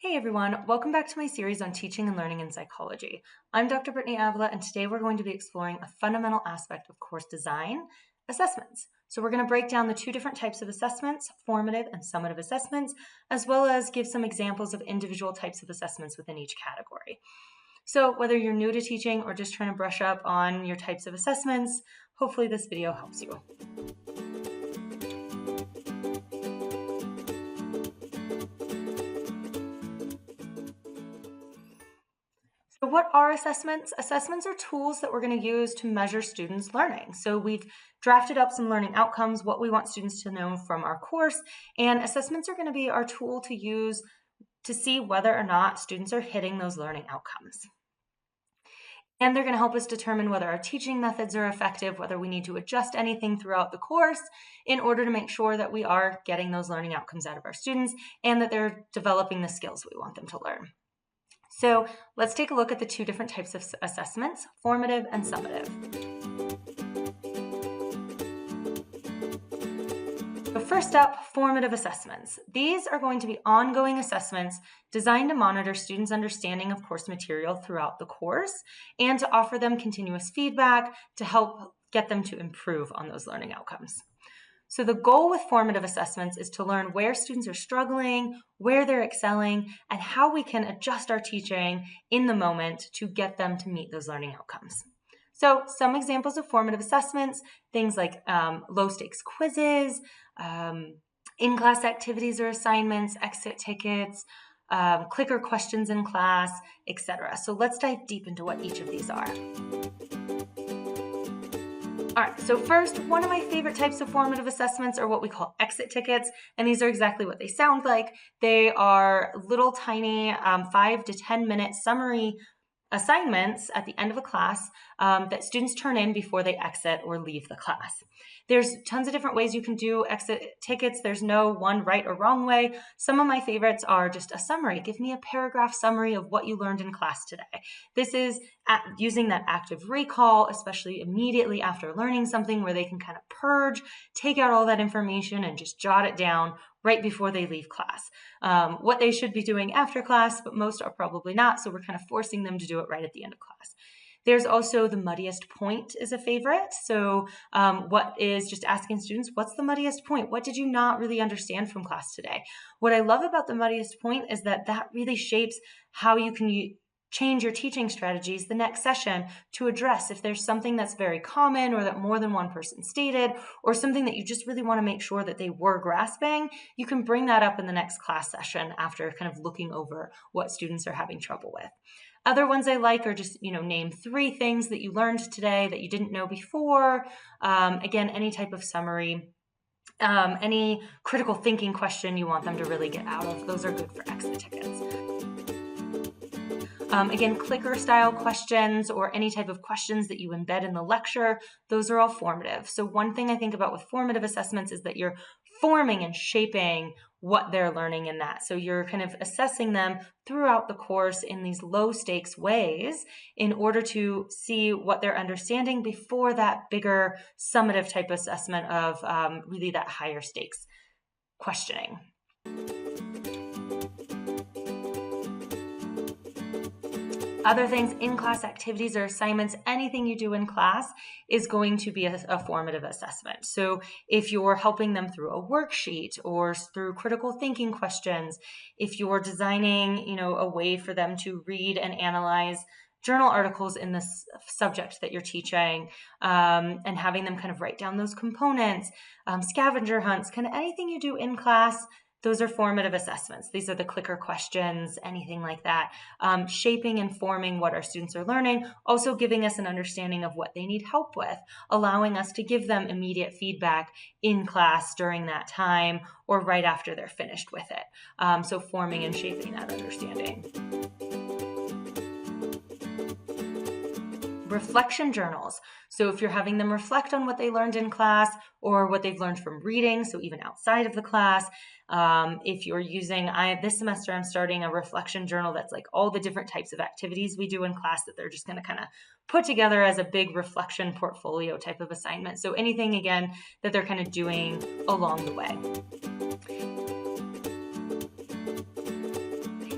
Hey everyone, welcome back to my series on teaching and learning in psychology. I'm Dr. Brittany Avila, and today we're going to be exploring a fundamental aspect of course design, assessments. So we're going to break down the two different types of assessments, formative and summative assessments, as well as give some examples of individual types of assessments within each category. So whether you're new to teaching or just trying to brush up on your types of assessments, hopefully this video helps you. So what are assessments? Assessments are tools that we're going to use to measure students' learning. So we've drafted up some learning outcomes, what we want students to know from our course, and assessments are going to be our tool to use to see whether or not students are hitting those learning outcomes. And they're going to help us determine whether our teaching methods are effective, whether we need to adjust anything throughout the course in order to make sure that we are getting those learning outcomes out of our students and that they're developing the skills we want them to learn. So let's take a look at the two different types of assessments, formative and summative. So first up, formative assessments. These are going to be ongoing assessments designed to monitor students' understanding of course material throughout the course and to offer them continuous feedback to help get them to improve on those learning outcomes. So the goal with formative assessments is to learn where students are struggling, where they're excelling, and how we can adjust our teaching in the moment to get them to meet those learning outcomes. So some examples of formative assessments, things like low stakes quizzes, in-class activities or assignments, exit tickets, clicker questions in class, etc. So let's dive deep into what each of these are. All right, so first, one of my favorite types of formative assessments are what we call exit tickets, and these are exactly what they sound like. They are little tiny 5 to 10 minute summary assignments at the end of a class that students turn in before they exit or leave the class. There's tons of different ways you can do exit tickets. There's no one right or wrong way. Some of my favorites are just a summary. Give me a paragraph summary of what you learned in class today. This is using that active recall, especially immediately after learning something where they can kind of purge, take out all that information and just jot it down right before they leave class. What they should be doing after class, but most are probably not, so we're kind of forcing them to do it right at the end of class. There's also the muddiest point is a favorite. So what is just asking students, what's the muddiest point? What did you not really understand from class today? What I love about the muddiest point is that really shapes how you can change your teaching strategies the next session to address if there's something that's very common or that more than one person stated or something that you just really want to make sure that they were grasping. You can bring that up in the next class session after kind of looking over what students are having trouble with. Other ones I like are just, name 3 things that you learned today that you didn't know before. Again, any type of summary. Any critical thinking question you want them to really get out of. Those are good for exit tickets. Again, clicker style questions or any type of questions that you embed in the lecture, those are all formative. So one thing I think about with formative assessments is that you're forming and shaping what they're learning in that. So you're kind of assessing them throughout the course in these low stakes ways in order to see what they're understanding before that bigger summative type assessment of really that higher stakes questioning. Other things, in-class activities or assignments, anything you do in class is going to be a formative assessment. So if you're helping them through a worksheet or through critical thinking questions, if you're designing, a way for them to read and analyze journal articles in this subject that you're teaching, and having them kind of write down those components, scavenger hunts, kind of anything you do in class, those are formative assessments. These are the clicker questions, anything like that, shaping and forming what our students are learning, also giving us an understanding of what they need help with, allowing us to give them immediate feedback in class during that time or right after they're finished with it. So forming and shaping that understanding. Reflection journals. So if you're having them reflect on what they learned in class or what they've learned from reading, so even outside of the class, if you're using, this semester I'm starting a reflection journal that's like all the different types of activities we do in class that they're just going to kind of put together as a big reflection portfolio type of assignment. So anything, again, that they're kind of doing along the way.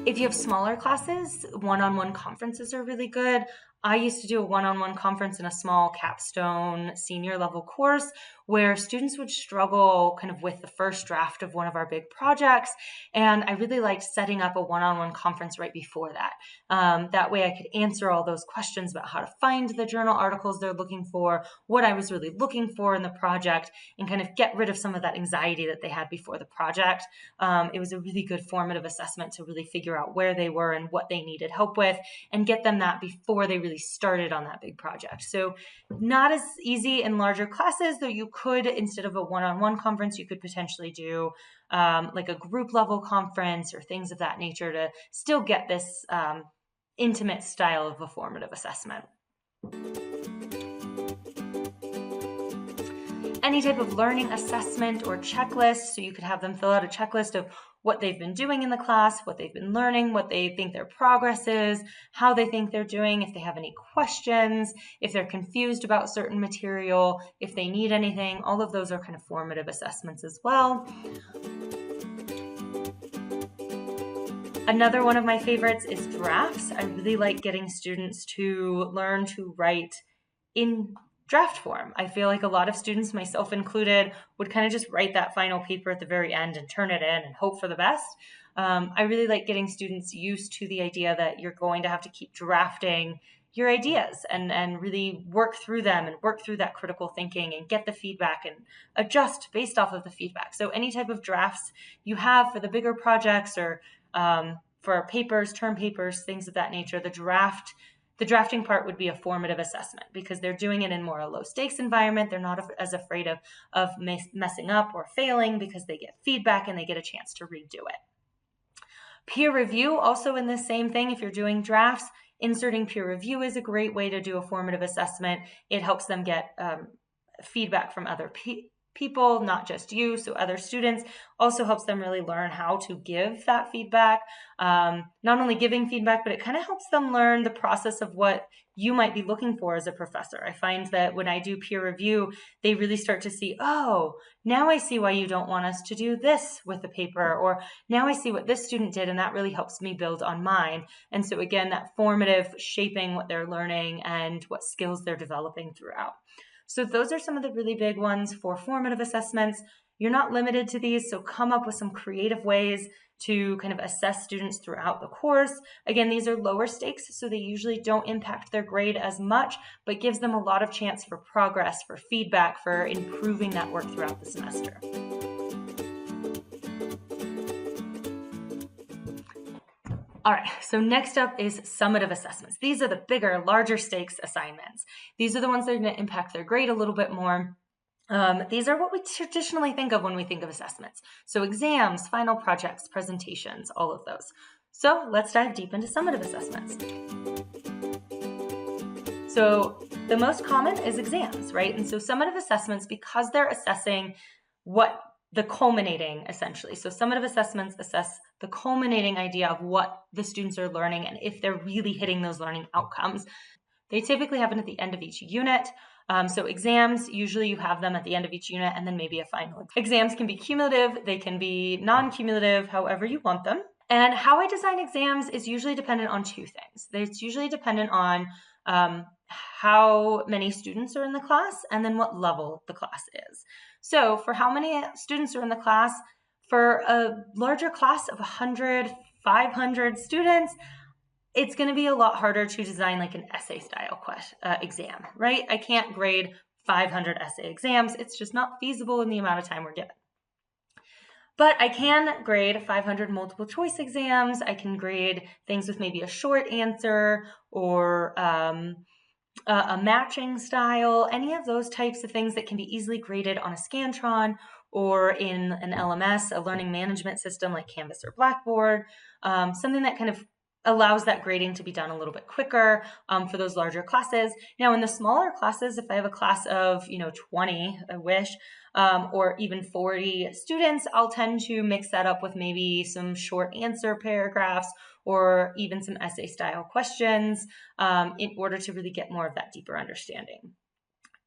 If you have smaller classes, one-on-one conferences are really good. I used to do a one-on-one conference in a small capstone senior level course where students would struggle kind of with the first draft of one of our big projects. And I really liked setting up a one-on-one conference right before that. That way I could answer all those questions about how to find the journal articles they're looking for, what I was really looking for in the project, and kind of get rid of some of that anxiety that they had before the project. It was a really good formative assessment to really figure out where they were and what they needed help with and get them that before they really started on that big project. So not as easy in larger classes, though you could, instead of a one-on-one conference, you could potentially do like a group level conference or things of that nature to still get this intimate style of a formative assessment. Any type of learning assessment or checklist, so you could have them fill out a checklist of what they've been doing in the class, what they've been learning, what they think their progress is, how they think they're doing, if they have any questions, if they're confused about certain material, if they need anything. All of those are kind of formative assessments as well. Another one of my favorites is drafts. I really like getting students to learn to write in draft form. I feel like a lot of students, myself included, would kind of just write that final paper at the very end and turn it in and hope for the best. I really like getting students used to the idea that you're going to have to keep drafting your ideas and really work through them and work through that critical thinking and get the feedback and adjust based off of the feedback. So any type of drafts you have for the bigger projects or for papers, term papers, things of that nature, the drafting part would be a formative assessment because they're doing it in more a low stakes environment. They're not as afraid of messing up or failing because they get feedback and they get a chance to redo it. Peer review, also in the same thing. If you're doing drafts, inserting peer review is a great way to do a formative assessment. It helps them get feedback from other people, not just you, so other students. Also helps them really learn how to give that feedback. Not only giving feedback, but it kind of helps them learn the process of what you might be looking for as a professor. I find that when I do peer review, they really start to see, oh, now I see why you don't want us to do this with the paper, or now I see what this student did, and that really helps me build on mine. And so again, that formative shaping what they're learning and what skills they're developing throughout. So those are some of the really big ones for formative assessments. You're not limited to these, so come up with some creative ways to kind of assess students throughout the course. Again, these are lower stakes, so they usually don't impact their grade as much, but gives them a lot of chance for progress, for feedback, for improving that work throughout the semester. All right, so next up is summative assessments. These are the bigger, larger stakes assignments. These are the ones that are going to impact their grade a little bit more. These are what we traditionally think of when we think of assessments. So exams, final projects, presentations, all of those. So let's dive deep into summative assessments. So the most common is exams, right? And so summative assessments, because they're assessing what the culminating, essentially. So summative assessments assess the culminating idea of what the students are learning and if they're really hitting those learning outcomes. They typically happen at the end of each unit. So exams, usually you have them at the end of each unit and then maybe a final. Exams can be cumulative, they can be non-cumulative, however you want them. And how I design exams is usually dependent on two things. It's usually dependent on how many students are in the class and then what level the class is. So for how many students are in the class, for a larger class of 100, 500 students, it's going to be a lot harder to design like an essay style exam, right? I can't grade 500 essay exams. It's just not feasible in the amount of time we're given. But I can grade 500 multiple choice exams. I can grade things with maybe a short answer or a matching style, any of those types of things that can be easily graded on a Scantron or in an LMS, a learning management system like Canvas or Blackboard, something that kind of allows that grading to be done a little bit quicker for those larger classes. Now, in the smaller classes, if I have a class of 20, I wish, or even 40 students, I'll tend to mix that up with maybe some short answer paragraphs or even some essay style questions in order to really get more of that deeper understanding.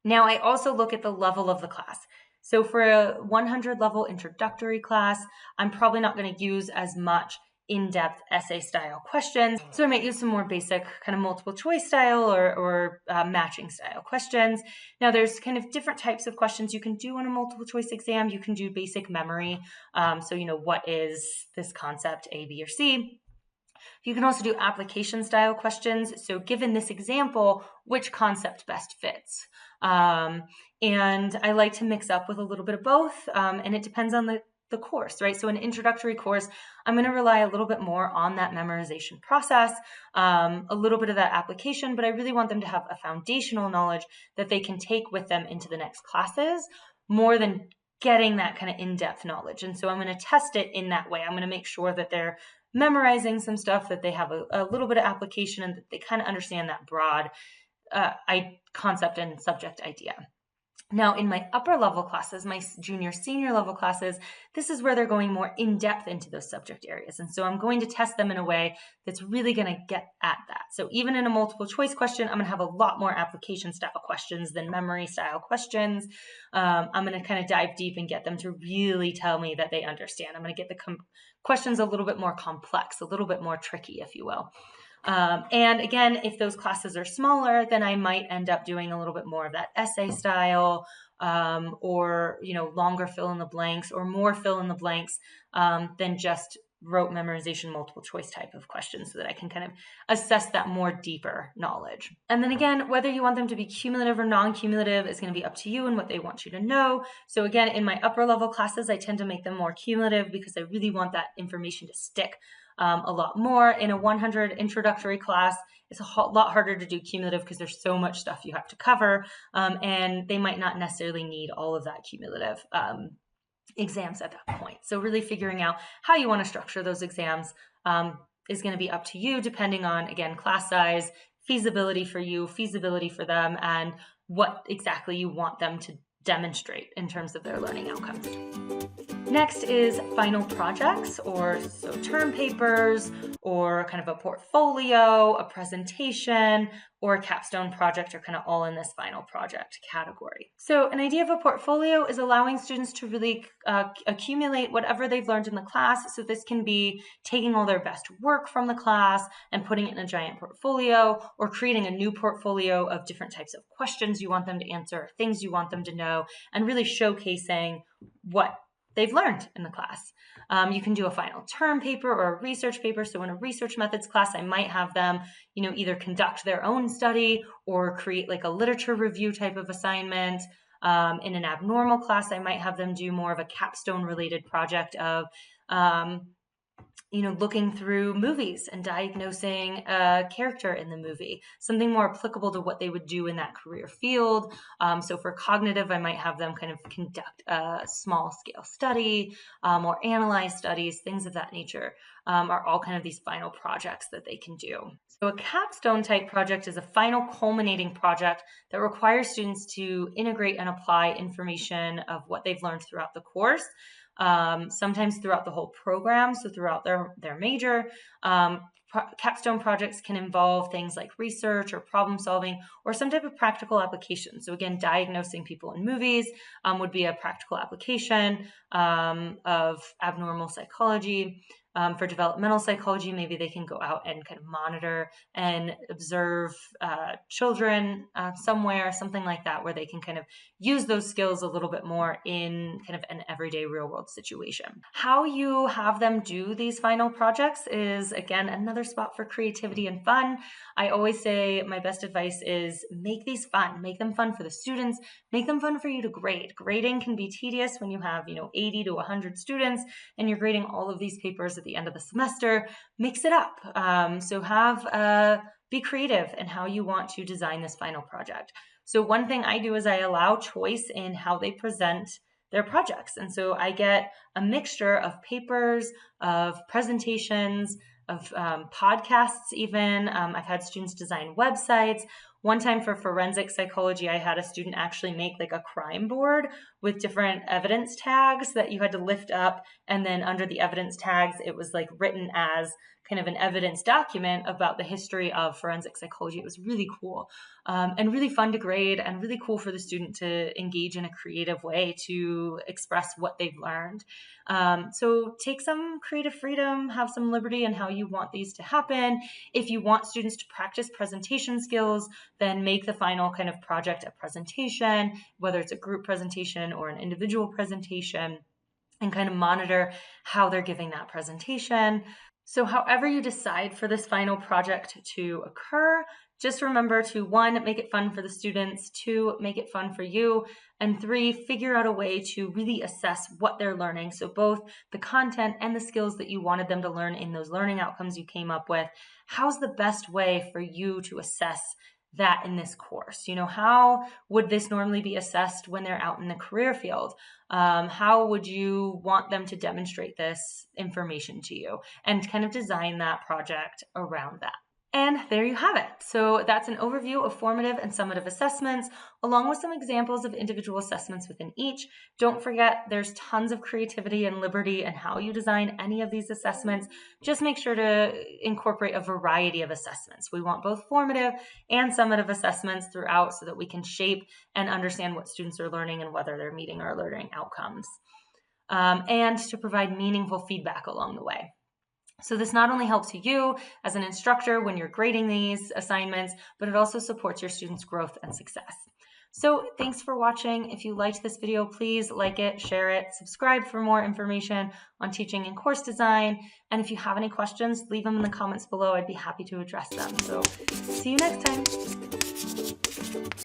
Now, I also look at the level of the class. So for a 100 level introductory class, I'm probably not going to use as much in-depth essay style questions. So I might use some more basic kind of multiple choice style or matching style questions. Now there's kind of different types of questions you can do on a multiple choice exam. You can do basic memory. So, what is this concept, A, B, or C? You can also do application style questions. So given this example, which concept best fits? And I like to mix up with a little bit of both, and it depends on the course, right? So an introductory course, I'm going to rely a little bit more on that memorization process, a little bit of that application, but I really want them to have a foundational knowledge that they can take with them into the next classes more than getting that kind of in-depth knowledge. And so I'm going to test it in that way. I'm going to make sure that they're memorizing some stuff, that they have a little bit of application, and that they kind of understand that broad concept and subject idea. Now, in my upper level classes, my junior, senior level classes, this is where they're going more in depth into those subject areas. And so I'm going to test them in a way that's really going to get at that. So even in a multiple choice question, I'm going to have a lot more application style questions than memory style questions. I'm going to kind of dive deep and get them to really tell me that they understand. I'm going to get the questions a little bit more complex, a little bit more tricky, if you will. And again, if those classes are smaller, then I might end up doing a little bit more of that essay style, or, longer fill in the blanks or more fill in the blanks, than just rote memorization, multiple choice type of questions, so that I can kind of assess that more deeper knowledge. And then again, whether you want them to be cumulative or non-cumulative is going to be up to you and what they want you to know. So again, in my upper level classes, I tend to make them more cumulative because I really want that information to stick a lot more. In a 100 introductory class, it's a lot harder to do cumulative because there's so much stuff you have to cover, and they might not necessarily need all of that cumulative exams at that point. So really figuring out how you want to structure those exams is going to be up to you, depending on, again, class size, feasibility for you, feasibility for them, and what exactly you want them to demonstrate in terms of their learning outcomes. Next is final projects, or so term papers, or kind of a portfolio, a presentation, or a capstone project are kind of all in this final project category. So an idea of a portfolio is allowing students to really accumulate whatever they've learned in the class. So this can be taking all their best work from the class and putting it in a giant portfolio, or creating a new portfolio of different types of questions you want them to answer, things you want them to know, and really showcasing what they've learned in the class. You can do a final term paper or a research paper. So in a research methods class, I might have them, either conduct their own study or create like a literature review type of assignment. In an abnormal class, I might have them do more of a capstone related project of, looking through movies and diagnosing a character in the movie, something more applicable to what they would do in that career field. So for cognitive, I might have them kind of conduct a small scale study, or analyze studies, things of that nature, are all kind of these final projects that they can do. So a capstone type project is a final culminating project that requires students to integrate and apply information of what they've learned throughout the course. Sometimes throughout the whole program, so throughout their major. Capstone projects can involve things like research or problem solving or some type of practical application. So again, diagnosing people in movies would be a practical application of abnormal psychology. For developmental psychology, maybe they can go out and kind of monitor and observe children somewhere, something like that, where they can kind of use those skills a little bit more in kind of an everyday real world situation. How you have them do these final projects is, again, another spot for creativity and fun. I always say my best advice is make these fun, make them fun for the students, make them fun for you to grade. Grading can be tedious when you have, 80 to 100 students and you're grading all of these papers at the end of the semester. Mix it up. So be creative in how you want to design this final project. So one thing I do is I allow choice in how they present their projects. And so I get a mixture of papers, of presentations, of podcasts even. I've had students design websites. One time for forensic psychology, I had a student actually make like a crime board with different evidence tags that you had to lift up, and then under the evidence tags, it was like written as kind of an evidence document about the history of forensic psychology. It was really cool and really fun to grade, and really cool for the student to engage in a creative way to express what they've learned. So take some creative freedom, have some liberty in how you want these to happen. If you want students to practice presentation skills, then make the final kind of project a presentation, whether it's a group presentation or an individual presentation, and kind of monitor how they're giving that presentation. So however you decide for this final project to occur, just remember to 1, make it fun for the students, 2, make it fun for you, and 3, figure out a way to really assess what they're learning. So both the content and the skills that you wanted them to learn in those learning outcomes you came up with, how's the best way for you to assess that in this course? How would this normally be assessed when they're out in the career field? How would you want them to demonstrate this information to you? And kind of design that project around that. And there you have it. So that's an overview of formative and summative assessments, along with some examples of individual assessments within each. Don't forget, there's tons of creativity and liberty in how you design any of these assessments. Just make sure to incorporate a variety of assessments. We want both formative and summative assessments throughout so that we can shape and understand what students are learning and whether they're meeting our learning outcomes, and to provide meaningful feedback along the way. So this not only helps you as an instructor when you're grading these assignments, but it also supports your students' growth and success. So thanks for watching. If you liked this video, please like it, share it, subscribe for more information on teaching and course design. And if you have any questions, leave them in the comments below. I'd be happy to address them. So see you next time.